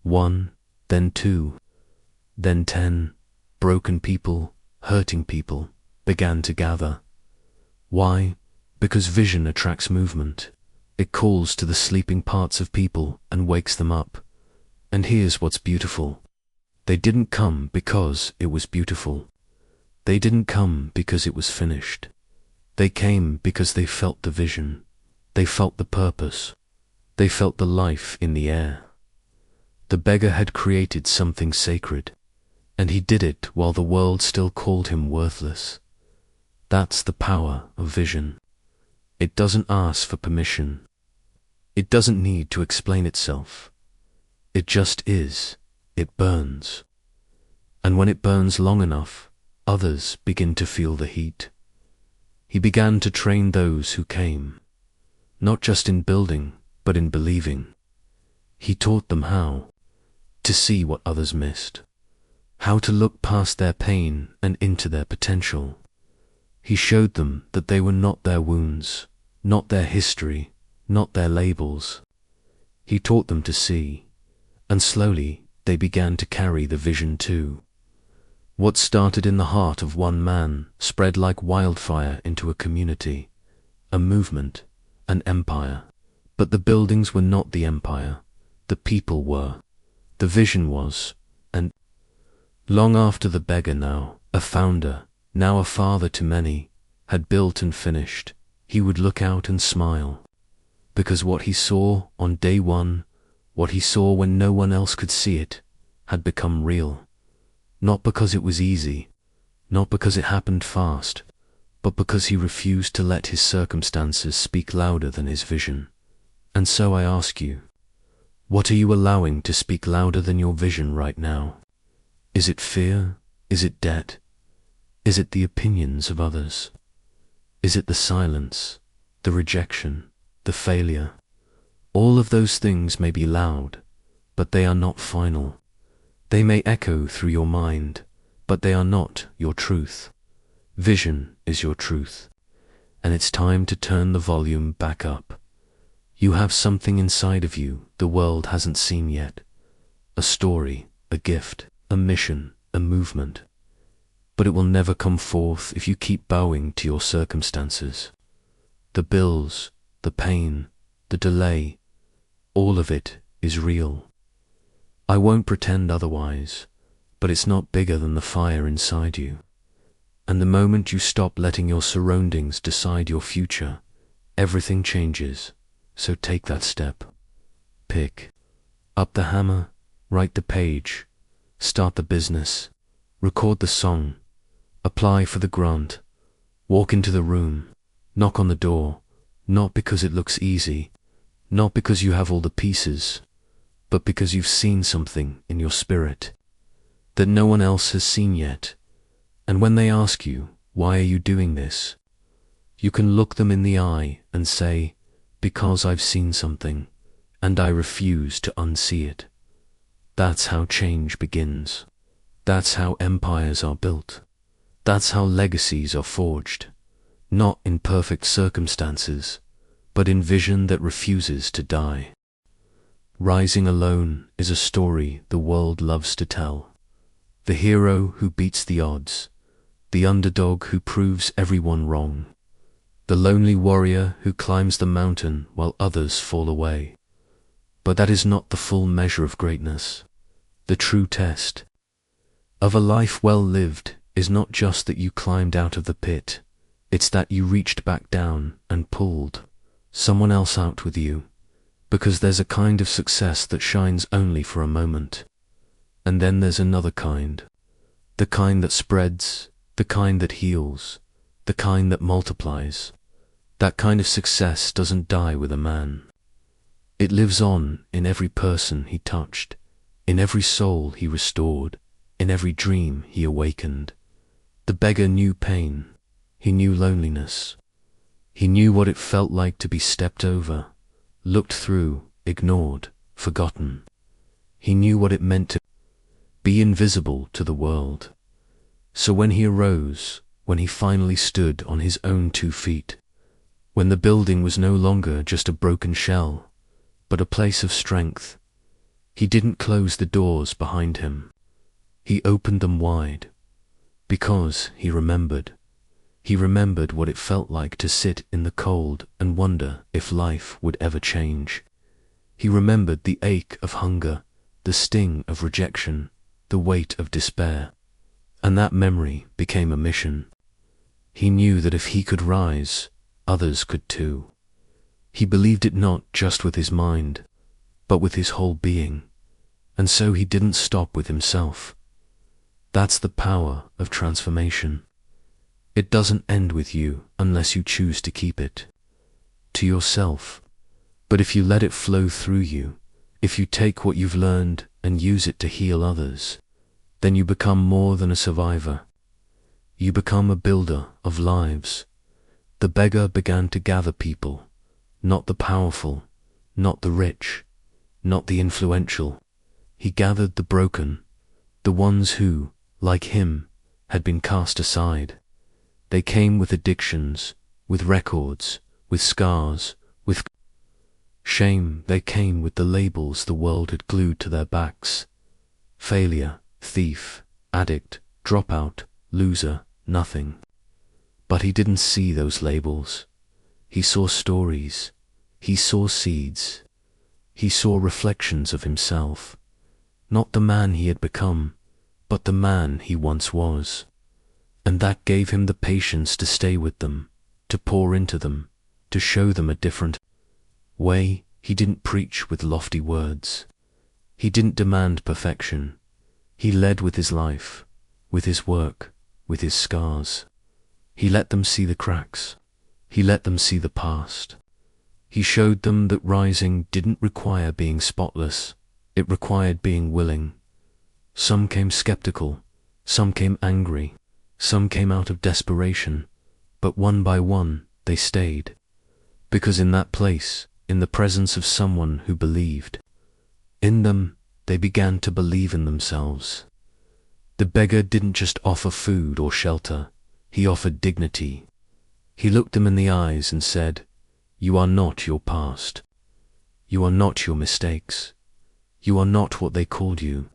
Speaker 1: 1, then 2, then 10. Broken people, hurting people began to gather. Why? Because vision attracts movement. It calls to the sleeping parts of people and wakes them up. And here's what's beautiful. They didn't come because it was beautiful. They didn't come because it was finished. They came because they felt the vision. They felt the purpose. They felt the life in the air. The beggar had created something sacred, and he did it while the world still called him worthless. That's the power of vision. It doesn't ask for permission. It doesn't need to explain itself. It just is. It burns. And when it burns long enough, others begin to feel the heat. He began to train those who came, not just in building, but in believing. He taught them how to see what others missed, how to look past their pain and into their potential. He showed them that they were not their wounds, not their history, not their labels. He taught them to see, and slowly they began to carry the vision too. What started in the heart of one man spread like wildfire into a community, a movement, an empire. But the buildings were not the empire, the people were, the vision was, and long after the beggar, now a founder, now a father to many, had built and finished, he would look out and smile, because what he saw on day one, what he saw when no one else could see it, had become real. Not because it was easy, not because it happened fast, but because he refused to let his circumstances speak louder than his vision. And so I ask you, what are you allowing to speak louder than your vision right now? Is it fear? Is it debt? Is it the opinions of others? Is it the silence, the rejection, the failure? All of those things may be loud, but they are not final. They may echo through your mind, but they are not your truth. Vision is your truth, and it's time to turn the volume back up. You have something inside of you the world hasn't seen yet. A story, a gift, a mission, a movement. But it will never come forth if you keep bowing to your circumstances. The bills, the pain, the delay, all of it is real. I won't pretend otherwise, but it's not bigger than the fire inside you. And the moment you stop letting your surroundings decide your future, everything changes. So take that step. Pick up the hammer, write the page, start the business, record the song, apply for the grant, walk into the room, knock on the door, not because it looks easy, not because you have all the pieces, but because you've seen something in your spirit that no one else has seen yet. And when they ask you, why are you doing this? You can look them in the eye and say, because I've seen something, and I refuse to unsee it. That's how change begins. That's how empires are built. That's how legacies are forged. Not in perfect circumstances, but in vision that refuses to die. Rising alone is a story the world loves to tell. The hero who beats the odds, the underdog who proves everyone wrong, the lonely warrior who climbs the mountain while others fall away. But that is not the full measure of greatness. The true test of a life well lived is not just that you climbed out of the pit, it's that you reached back down and pulled someone else out with you, because there's a kind of success that shines only for a moment. And then there's another kind, The kind that spreads, the kind that heals, the kind that multiplies. That kind of success doesn't die with a man. It lives on in every person he touched, in every soul he restored, in every dream he awakened. The beggar knew pain. He knew loneliness. He knew what it felt like to be stepped over, looked through, ignored, forgotten. He knew what it meant to be invisible to the world. So when he arose, when he finally stood on his own 2 feet, when the building was no longer just a broken shell, but a place of strength, he didn't close the doors behind him. He opened them wide, because he remembered. He remembered what it felt like to sit in the cold and wonder if life would ever change. He remembered the ache of hunger, the sting of rejection, the weight of despair. And that memory became a mission. He knew that if he could rise, others could too. He believed it not just with his mind, but with his whole being. And so he didn't stop with himself. That's the power of transformation. It doesn't end with you unless you choose to keep it to yourself. But if you let it flow through you, if you take what you've learned and use it to heal others, then you become more than a survivor. You become a builder of lives. The beggar began to gather people, not the powerful, not the rich, not the influential. He gathered the broken, the ones who, like him, had been cast aside. They came with addictions, with records, with scars, with shame. They came with the labels the world had glued to their backs. Failure, thief, addict, dropout, loser, nothing. But he didn't see those labels. He saw stories. He saw seeds. He saw reflections of himself. Not the man he had become, but the man he once was. And that gave him the patience to stay with them, to pour into them, to show them a different way. He didn't preach with lofty words. He didn't demand perfection. He led with his life, with his work, with his scars. He let them see the cracks. He let them see the past. He showed them that rising didn't require being spotless. It required being willing. Some came skeptical. Some came angry. Some came out of desperation, but one by one they stayed. Because in that place, in the presence of someone who believed in them, they began to believe in themselves. The beggar didn't just offer food or shelter, he offered dignity. He looked them in the eyes and said, "You are not your past. You are not your mistakes. You are not what they called you.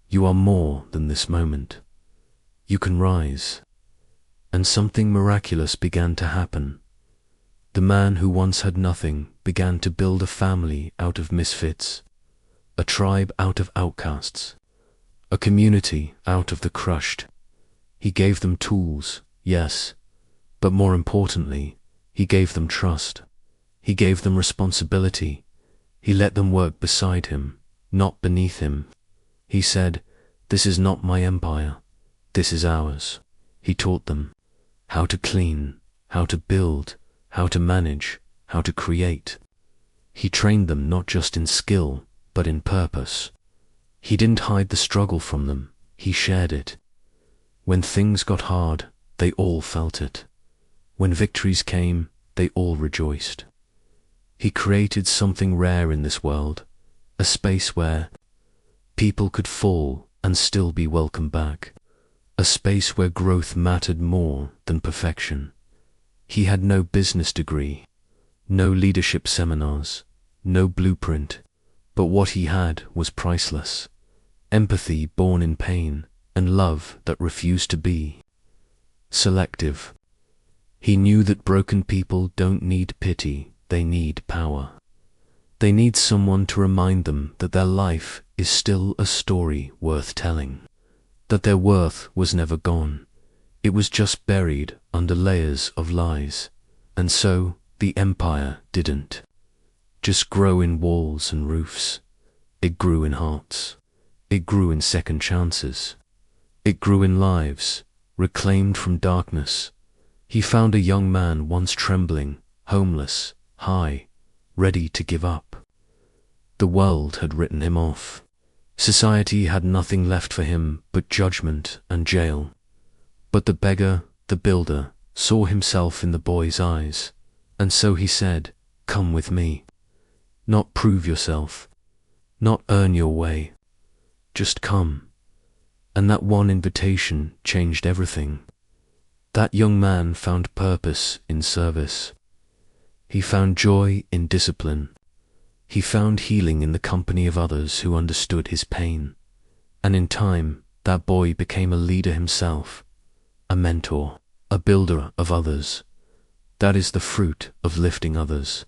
Speaker 1: You are more than this moment. You can rise." And something miraculous began to happen. The man who once had nothing began to build a family out of misfits, a tribe out of outcasts, a community out of the crushed. He gave them tools, yes, but more importantly, he gave them trust. He gave them responsibility. He let them work beside him, not beneath him. He said, "This is not my empire. This is ours." He taught them how to clean, how to build, how to manage, how to create. He trained them not just in skill, but in purpose. He didn't hide the struggle from them, he shared it. When things got hard, they all felt it. When victories came, they all rejoiced. He created something rare in this world, a space where people could fall and still be welcomed back. A space where growth mattered more than perfection. He had no business degree, no leadership seminars, no blueprint, but what he had was priceless. Empathy born in pain, and love that refused to be selective. He knew that broken people don't need pity, they need power. They need someone to remind them that their life is still a story worth telling. That their worth was never gone. It was just buried under layers of lies. And so the empire didn't just grow in walls and roofs. It grew in hearts. It grew in second chances. It grew in lives, reclaimed from darkness. He found a young man once trembling, homeless, high, ready to give up. The world had written him off. Society had nothing left for him but judgment and jail. But the beggar, the builder, saw himself in the boy's eyes, and so he said, "Come with me." Not prove yourself, not earn your way, just come. And that one invitation changed everything. That young man found purpose in service. He found joy in discipline. He found healing in the company of others who understood his pain. And in time, that boy became a leader himself, a mentor, a builder of others. That is the fruit of lifting others.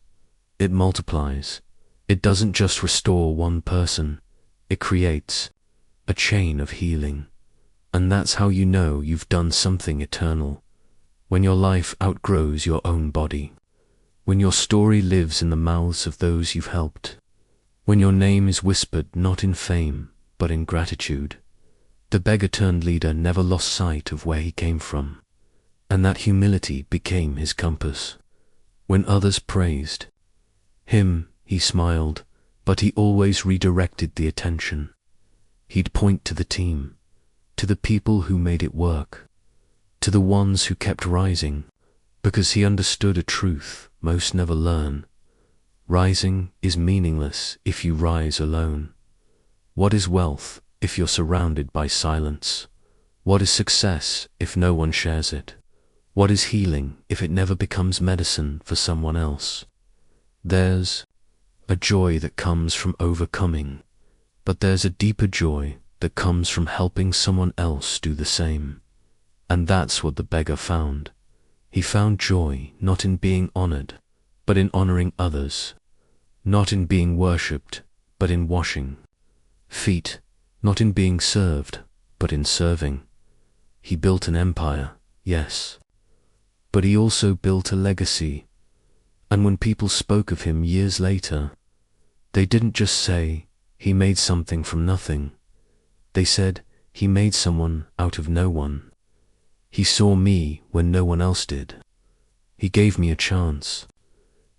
Speaker 1: It multiplies. It doesn't just restore one person. It creates a chain of healing. And that's how you know you've done something eternal. When your life outgrows your own body. When your story lives in the mouths of those you've helped. When your name is whispered not in fame, but in gratitude. The beggar-turned-leader never lost sight of where he came from. And that humility became his compass. When others praised him, he smiled, but he always redirected the attention. He'd point to the team, to the people who made it work, to the ones who kept rising, because he understood a truth most never learn. Rising is meaningless if you rise alone. What is wealth if you're surrounded by silence? What is success if no one shares it? What is healing if it never becomes medicine for someone else? There's a joy that comes from overcoming, but there's a deeper joy that comes from helping someone else do the same. And that's what the beggar found. He found joy not in being honored, but in honoring others. Not in being worshipped, but in washing feet. Not in being served, but in serving. He built an empire, yes, but he also built a legacy. And when people spoke of him years later, they didn't just say, he made something from nothing. They said, he made someone out of no one. He saw me when no one else did. He gave me a chance.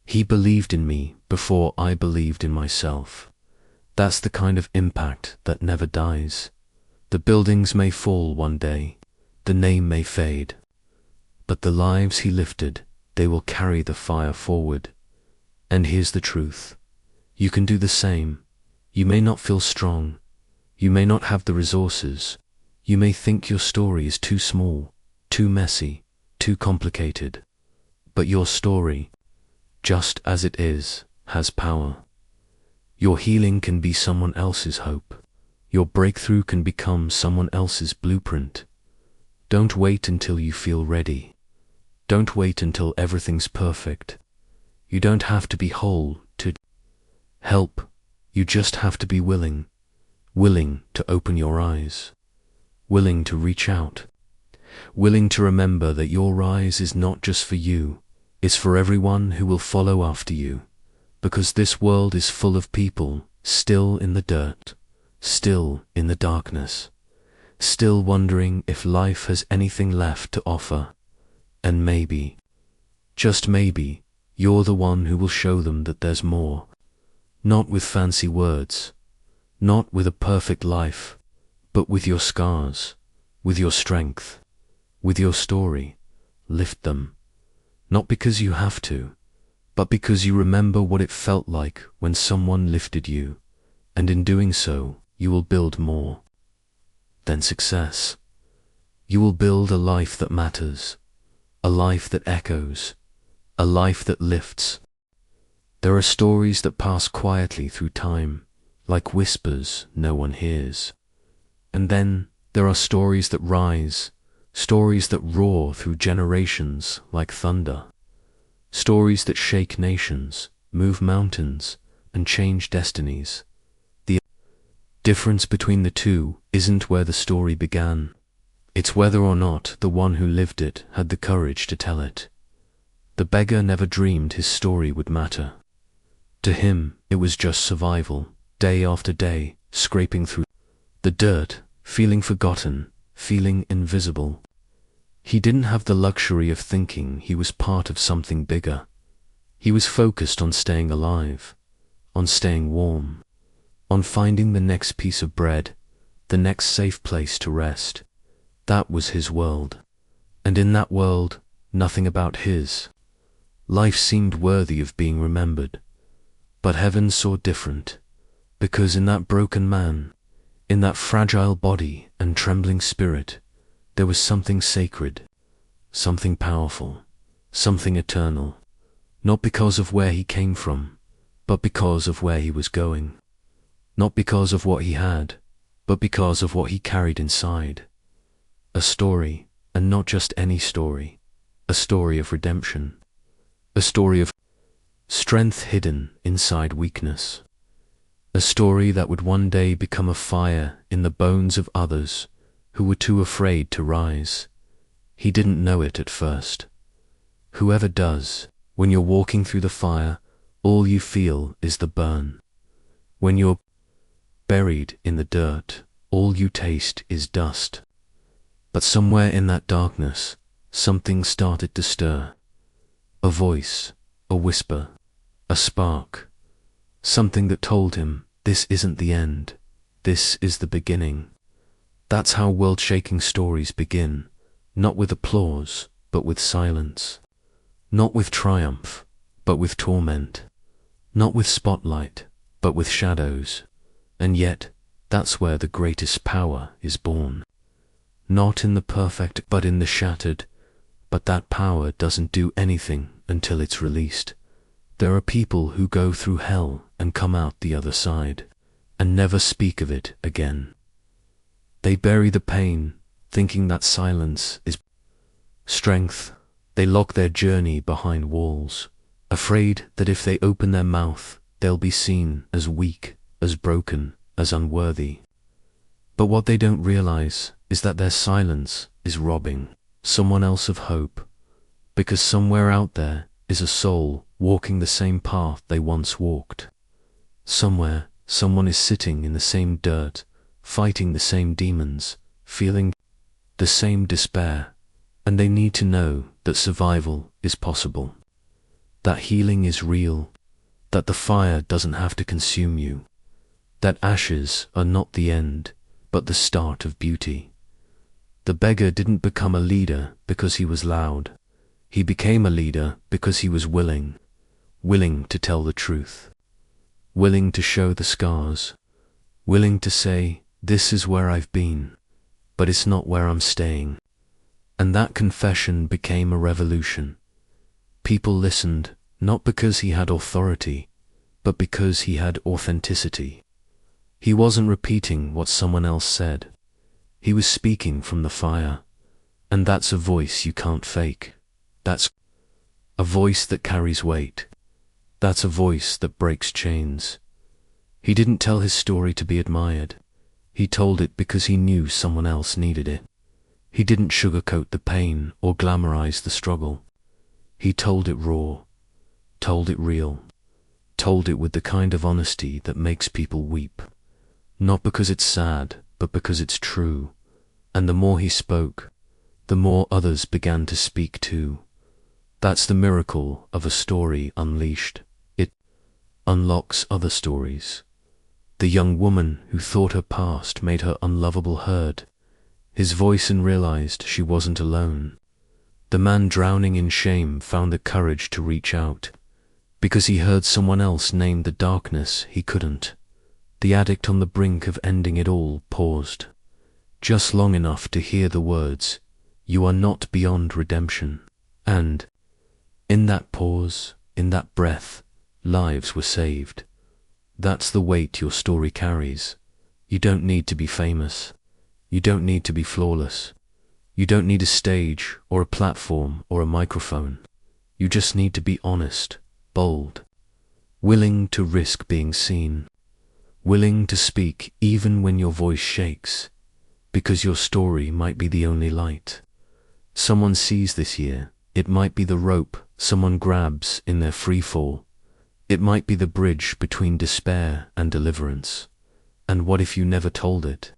Speaker 1: He believed in me before I believed in myself. That's the kind of impact that never dies. The buildings may fall one day, the name may fade, but the lives he lifted, they will carry the fire forward. And here's the truth. You can do the same. You may not feel strong. You may not have the resources. You may think your story is too small, too messy, too complicated. But your story, just as it is, has power. Your healing can be someone else's hope. Your breakthrough can become someone else's blueprint. Don't wait until you feel ready. Don't wait until everything's perfect. You don't have to be whole to help. You just have to be willing. Willing to open your eyes. Willing to reach out. Willing to remember that your rise is not just for you. It's for everyone who will follow after you. Because this world is full of people still in the dirt, still in the darkness, still wondering if life has anything left to offer. And maybe, just maybe, you're the one who will show them that there's more. Not with fancy words, not with a perfect life, but with your scars, with your strength, with your story. Lift them. Not because you have to, but because you remember what it felt like when someone lifted you, and in doing so, you will build more than success. You will build a life that matters, a life that echoes, a life that lifts. There are stories that pass quietly through time, like whispers no one hears. And then there are stories that rise, stories that roar through generations like thunder. Stories that shake nations, move mountains, and change destinies. The difference between the two isn't where the story began. It's whether or not the one who lived it had the courage to tell it. The beggar never dreamed his story would matter. To him, it was just survival, day after day, scraping through the dirt, feeling forgotten, feeling invisible. He didn't have the luxury of thinking he was part of something bigger. He was focused on staying alive, on staying warm, on finding the next piece of bread, the next safe place to rest. That was his world. And in that world, nothing about his life seemed worthy of being remembered. But heaven saw different, because in that broken man, in that fragile body and trembling spirit, there was something sacred, something powerful, something eternal, not because of where he came from, but because of where he was going. Not because of what he had, but because of what he carried inside. A story, and not just any story, a story of redemption, a story of strength hidden inside weakness, a story that would one day become a fire in the bones of others who were too afraid to rise. He didn't know it at first. Whoever does, when you're walking through the fire, all you feel is the burn. When you're buried in the dirt, all you taste is dust. But somewhere in that darkness, something started to stir. A voice, a whisper, a spark. Something that told him, this isn't the end, this is the beginning. That's how world-shaking stories begin, not with applause, but with silence. Not with triumph, but with torment. Not with spotlight, but with shadows. And yet, that's where the greatest power is born. Not in the perfect, but in the shattered. But that power doesn't do anything until it's released. There are people who go through hell and come out the other side, and never speak of it again. They bury the pain, thinking that silence is strength. They lock their journey behind walls, afraid that if they open their mouth, they'll be seen as weak, as broken, as unworthy. But what they don't realize is that their silence is robbing someone else of hope, because somewhere out there is a soul walking the same path they once walked. Somewhere, someone is sitting in the same dirt, fighting the same demons, feeling the same despair, and they need to know that survival is possible, that healing is real, that the fire doesn't have to consume you, that ashes are not the end, but the start of beauty. The beggar didn't become a leader because he was loud. He became a leader because he was willing to tell the truth, willing to show the scars, willing to say, this is where I've been, but it's not where I'm staying. And that confession became a revolution. People listened, not because he had authority, but because he had authenticity. He wasn't repeating what someone else said. He was speaking from the fire. And that's a voice you can't fake. That's a voice that carries weight. That's a voice that breaks chains. He didn't tell his story to be admired. He told it because he knew someone else needed it. He didn't sugarcoat the pain or glamorize the struggle. He told it raw, told it real, told it with the kind of honesty that makes people weep. Not because it's sad, but because it's true. And the more he spoke, the more others began to speak too. That's the miracle of a story unleashed. It unlocks other stories. The young woman who thought her past made her unlovable heard his voice and realized she wasn't alone. The man drowning in shame found the courage to reach out, because he heard someone else name the darkness he couldn't. The addict on the brink of ending it all paused, just long enough to hear the words, "You are not beyond redemption." And in that pause, in that breath, lives were saved. That's the weight your story carries. You don't need to be famous. You don't need to be flawless. You don't need a stage or a platform or a microphone. You just need to be honest, bold, willing to risk being seen, willing to speak even when your voice shakes, because your story might be the only light someone sees this year. It might be the rope someone grabs in their free fall. It might be the bridge between despair and deliverance. And what if you never told it?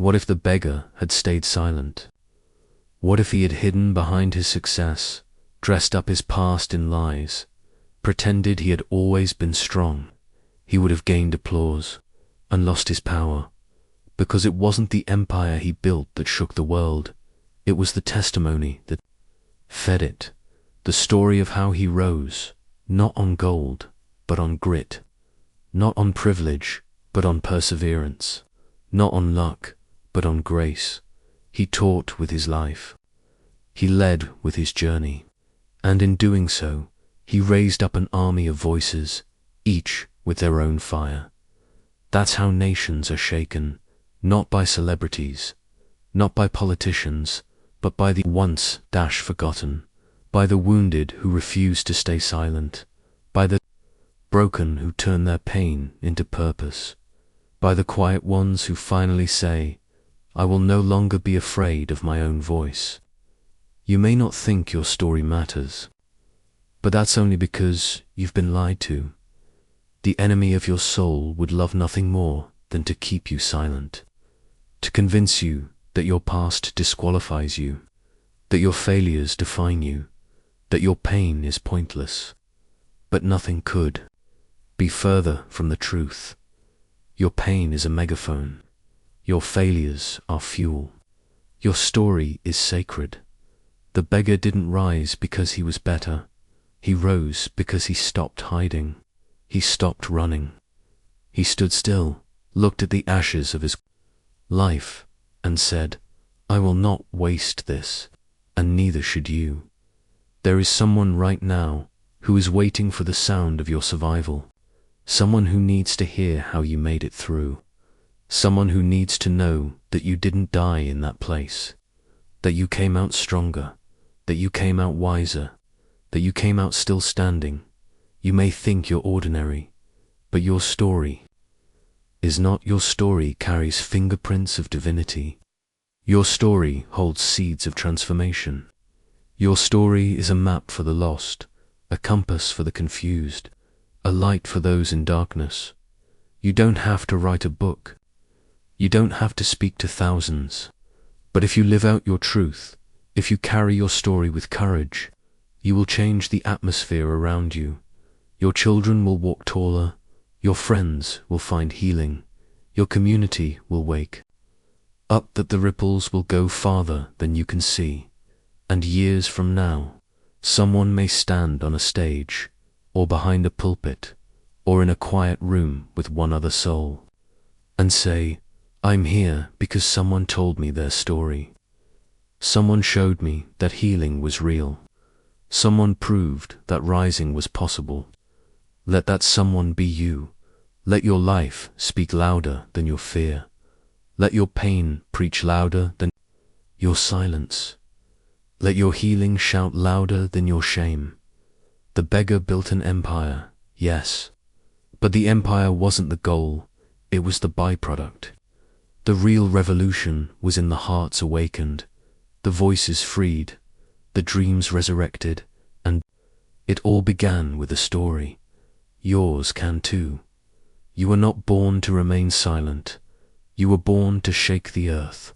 Speaker 1: What if the beggar had stayed silent? What if he had hidden behind his success, dressed up his past in lies, pretended he had always been strong? He would have gained applause and lost his power, because it wasn't the empire he built that shook the world. It was the testimony that fed it, the story of how he rose, not on gold, but on grit, not on privilege, but on perseverance, not on luck, but on grace. He taught with his life. He led with his journey. And in doing so, he raised up an army of voices, each with their own fire. That's how nations are shaken, not by celebrities, not by politicians, but by the once-forgotten, by the wounded who refuse to stay silent, by the broken who turn their pain into purpose, by the quiet ones who finally say, I will no longer be afraid of my own voice. You may not think your story matters, but that's only because you've been lied to. The enemy of your soul would love nothing more than to keep you silent, to convince you that your past disqualifies you, that your failures define you, that your pain is pointless. But nothing could be further from the truth. Your pain is a megaphone. Your failures are fuel. Your story is sacred. The beggar didn't rise because he was better. He rose because he stopped hiding. He stopped running. He stood still, looked at the ashes of his life, and said, I will not waste this, and neither should you. There is someone right now who is waiting for the sound of your survival, someone who needs to hear how you made it through, someone who needs to know that you didn't die in that place, that you came out stronger, that you came out wiser, that you came out still standing. You may think you're ordinary, but your story is not. Your story carries fingerprints of divinity. Your story holds seeds of transformation. Your story is a map for the lost, a compass for the confused, a light for those in darkness. You don't have to write a book. You don't have to speak to thousands. But if you live out your truth, if you carry your story with courage, you will change the atmosphere around you. Your children will walk taller, your friends will find healing, your community will wake up, that the ripples will go farther than you can see. And years from now, someone may stand on a stage, or behind a pulpit, or in a quiet room with one other soul, and say, I'm here because someone told me their story. Someone showed me that healing was real. Someone proved that rising was possible. Let that someone be you. Let your life speak louder than your fear. Let your pain preach louder than your silence. Let your healing shout louder than your shame. The beggar built an empire, yes, but the empire wasn't the goal, it was the byproduct. The real revolution was in the hearts awakened, the voices freed, the dreams resurrected, and it all began with a story. Yours can too. You were not born to remain silent. You were born to shake the earth.